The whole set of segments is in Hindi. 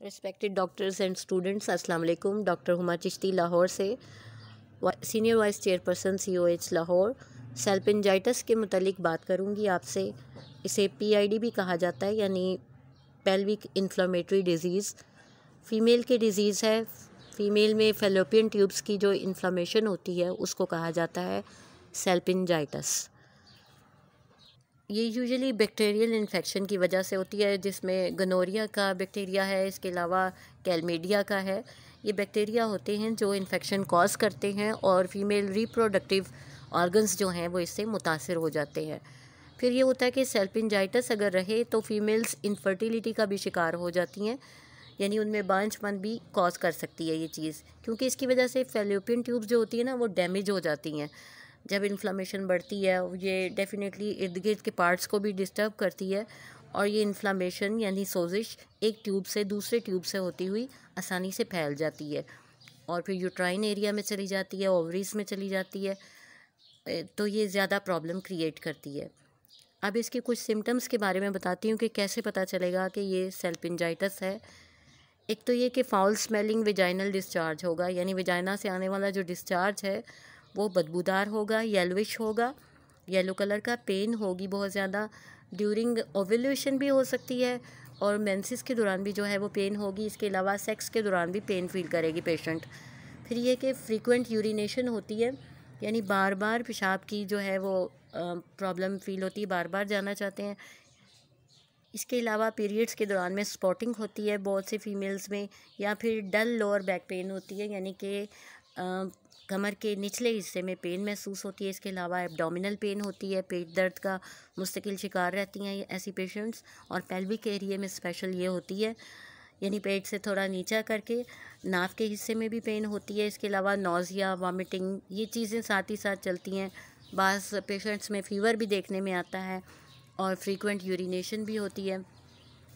रिस्पेक्टेड डॉक्टर्स एंड स्टूडेंट्स, अस्सलाम वालेकुम। डॉक्टर हुमा चिश्ती लाहौर से, senior vice chairperson COH Lahore. Salpingitis के मुतालिक बात करूंगी आपसे। इसे PID भी कहा जाता है, यानी पेल्विक इन्फ्लेमेटरी डिजीज़। फ़ीमेल की डिज़ीज़ है। फ़ीमेल में फेलोपियन ट्यूब्स की जो इन्फ्लेमेशन होती है उसको कहा जाता है सेल्पिंजाइटिस। ये यूजुअली बैक्टीरियल इन्फेक्शन की वजह से होती है, जिसमें गनोरिया का बैक्टीरिया है, इसके अलावा कैलमेडिया का है। ये बैक्टीरिया होते हैं जो इन्फेक्शन कॉज करते हैं और फीमेल रिप्रोडक्टिव ऑर्गन्स जो हैं वो इससे मुतासर हो जाते हैं। फिर ये होता है कि सेल्पिंजाइटिस अगर रहे तो फीमेल्स इनफर्टिलिटी का भी शिकार हो जाती हैं, यानी उनमें बांझपन भी कॉज कर सकती है ये चीज़, क्योंकि इसकी वजह से फेलोपियन ट्यूब्स जो होती है ना वो डैमेज हो जाती हैं। जब इन्फ्लामेशन बढ़ती है ये डेफिनेटली इर्द गिर्द के पार्ट्स को भी डिस्टर्ब करती है, और ये इन्फ्लामेशन यानी सोजिश एक ट्यूब से दूसरे ट्यूब से होती हुई आसानी से फैल जाती है और फिर यूट्राइन एरिया में चली जाती है, ओवरीज में चली जाती है। तो ये ज़्यादा प्रॉब्लम क्रिएट करती है। अब इसके कुछ सिम्टम्स के बारे में बताती हूँ कि कैसे पता चलेगा कि ये सेल्पिंजाइटिस है। एक तो ये कि फाउल स्मेलिंग वेजाइनल डिस्चार्ज होगा, यानी वेजाइना से आने वाला जो डिस्चार्ज है वो बदबूदार होगा, येलोविश होगा, येलो कलर का। पेन होगी बहुत ज़्यादा, ड्यूरिंग ओव्यूलेशन भी हो सकती है और मेंसेस के दौरान भी जो है वो पेन होगी। इसके अलावा सेक्स के दौरान भी पेन फील करेगी पेशेंट। फिर ये कि फ्रीक्वेंट यूरिनेशन होती है, यानी बार बार पेशाब की जो है वो प्रॉब्लम फील होती है, बार बार जाना चाहते हैं। इसके अलावा पीरियड्स के दौरान में स्पॉटिंग होती है बहुत से फीमेल्स में, या फिर डल लोअर बैक पेन होती है, यानी कि कमर के निचले हिस्से में पेन महसूस होती है। इसके अलावा एब्डोमिनल पेन होती है, पेट दर्द का मुस्तकिल शिकार रहती हैं ऐसी पेशेंट्स। और पेल्विक एरिया में स्पेशल ये होती है, यानी पेट से थोड़ा नीचा करके नाक के हिस्से में भी पेन होती है। इसके अलावा नौजिया, वॉमिटिंग, ये चीज़ें साथ ही साथ चलती हैं। बाज़ पेशेंट्स में फ़ीवर भी देखने में आता है और फ्रीक्वेंट यूरिनेशन भी होती है।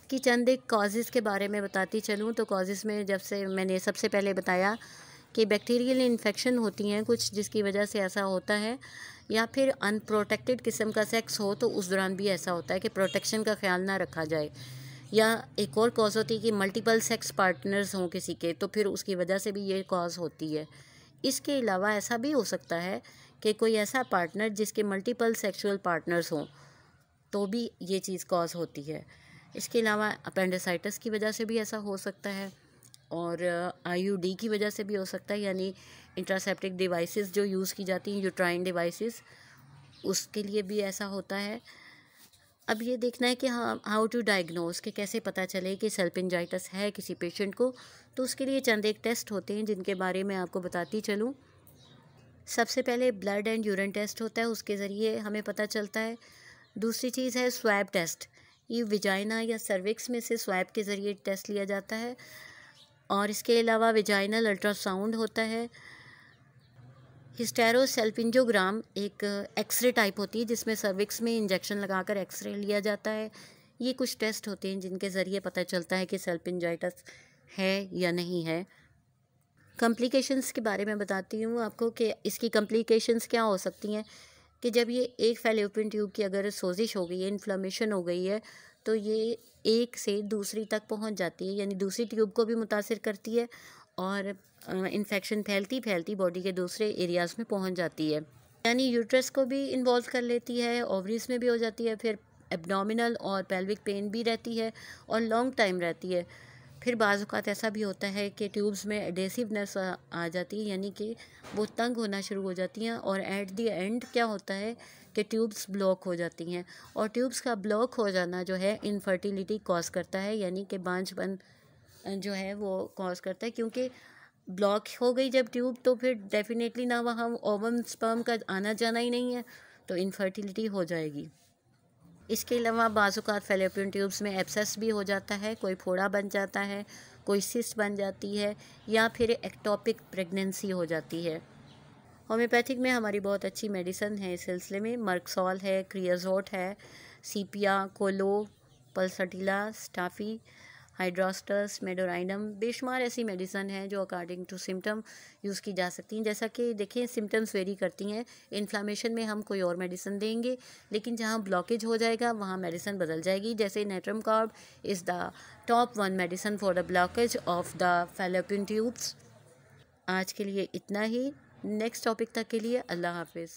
कि चंद एक कॉजेज़ के बारे में बताती चलूँ तो कॉजेज़ में जब से मैंने सबसे पहले बताया कि बैक्टीरियल इन्फेक्शन होती हैं कुछ, जिसकी वजह से ऐसा होता है, या फिर अनप्रोटेक्टेड किस्म का सेक्स हो तो उस दौरान भी ऐसा होता है कि प्रोटेक्शन का ख्याल ना रखा जाए। या एक और कॉज होती है कि मल्टीपल सेक्स पार्टनर्स हों किसी के, तो फिर उसकी वजह से भी ये कॉज होती है। इसके अलावा ऐसा भी हो सकता है कि कोई ऐसा पार्टनर जिसके मल्टीपल सेक्सुअल पार्टनर्स हों, तो भी ये चीज़ कॉज होती है। इसके अलावा अपेंडिसाइटिस की वजह से भी ऐसा हो सकता है, और IUD की वजह से भी हो सकता है, यानी इंट्रासेप्टिक डिवाइसेस जो यूज़ की जाती हैं, यूट्राइन डिवाइसेस, उसके लिए भी ऐसा होता है। अब ये देखना है कि हाँ, हाउ टू डायग्नोज, कि कैसे पता चले कि सेल्पिंजाइटिस है किसी पेशेंट को। तो उसके लिए चंद एक टेस्ट होते हैं जिनके बारे में आपको बताती चलूँ। सबसे पहले ब्लड एंड यूरिन टेस्ट होता है, उसके ज़रिए हमें पता चलता है। दूसरी चीज़ है स्वैब टेस्ट। ये विजाइना या सर्विक्स में से स्वैब के ज़रिए टेस्ट लिया जाता है। और इसके अलावा विजाइनल अल्ट्रासाउंड होता है। हिस्टेरोसेल्पिंजोग्राम एक एक्सरे टाइप होती है जिसमें सर्विक्स में इंजेक्शन लगाकर एक्सरे लिया जाता है। ये कुछ टेस्ट होते हैं जिनके ज़रिए पता चलता है कि सेल्पिंजाइटिस है या नहीं है। कॉम्प्लिकेशंस के बारे में बताती हूँ आपको कि इसकी कॉम्प्लिकेशंस क्या हो सकती हैं। कि जब ये एक फेलोपियन ट्यूब की अगर सोजिश हो गई है, इन्फ्लेमेशन हो गई है, तो ये एक से दूसरी तक पहुंच जाती है, यानी दूसरी ट्यूब को भी मुतासिर करती है और इन्फेक्शन फैलती फैलती बॉडी के दूसरे एरियाज़ में पहुंच जाती है, यानी यूट्रस को भी इन्वॉल्व कर लेती है, ओवरीज में भी हो जाती है, फिर एब्डोमिनल और पेल्विक पेन भी रहती है और लॉन्ग टाइम रहती है। फिर बाज़ औक़ात ऐसा भी होता है कि ट्यूब्स में एडेसिवनेस आ जाती है, यानी कि वो तंग होना शुरू हो जाती हैं, और एट द एंड क्या होता है कि ट्यूब्स ब्लॉक हो जाती हैं। और ट्यूब्स का ब्लॉक हो जाना जो है इनफर्टिलिटी कॉज करता है, यानी कि बांझपन जो है वो कॉज करता है, क्योंकि ब्लॉक हो गई जब ट्यूब तो फिर डेफिनेटली ना वहाँ ओवम स्पर्म का आना जाना ही नहीं है, तो इनफर्टिलिटी हो जाएगी। इसके अलावा बाज़ औक़ात फेलोपियन ट्यूब्स में एब्सेस भी हो जाता है, कोई फोड़ा बन जाता है, कोई सिस्ट बन जाती है, या फिर एक्टोपिक प्रेगनेंसी हो जाती है। होम्योपैथिक में हमारी बहुत अच्छी मेडिसिन है इस सिलसिले में। मर्कसॉल है, क्रियाजोट है, सीपिया, कोलो, पल्सटीला, स्टाफी, हाइड्रोस्टस, मेडोराइनम, बेशुमार ऐसी मेडिसन हैं जो अकॉर्डिंग टू सिम्टम यूज़ की जा सकती हैं। जैसा कि देखिए सिम्टम्स वेरी करती हैं। इन्फ्लामेशन में हम कोई और मेडिसिन देंगे, लेकिन जहाँ ब्लॉकेज हो जाएगा वहाँ मेडिसिन बदल जाएगी। जैसे natrum carb is the top 1 medicine for the blockage of the fallopian tubes. आज के लिए इतना ही। नेक्स्ट टॉपिक तक के लिए अल्लाह हाफिज़।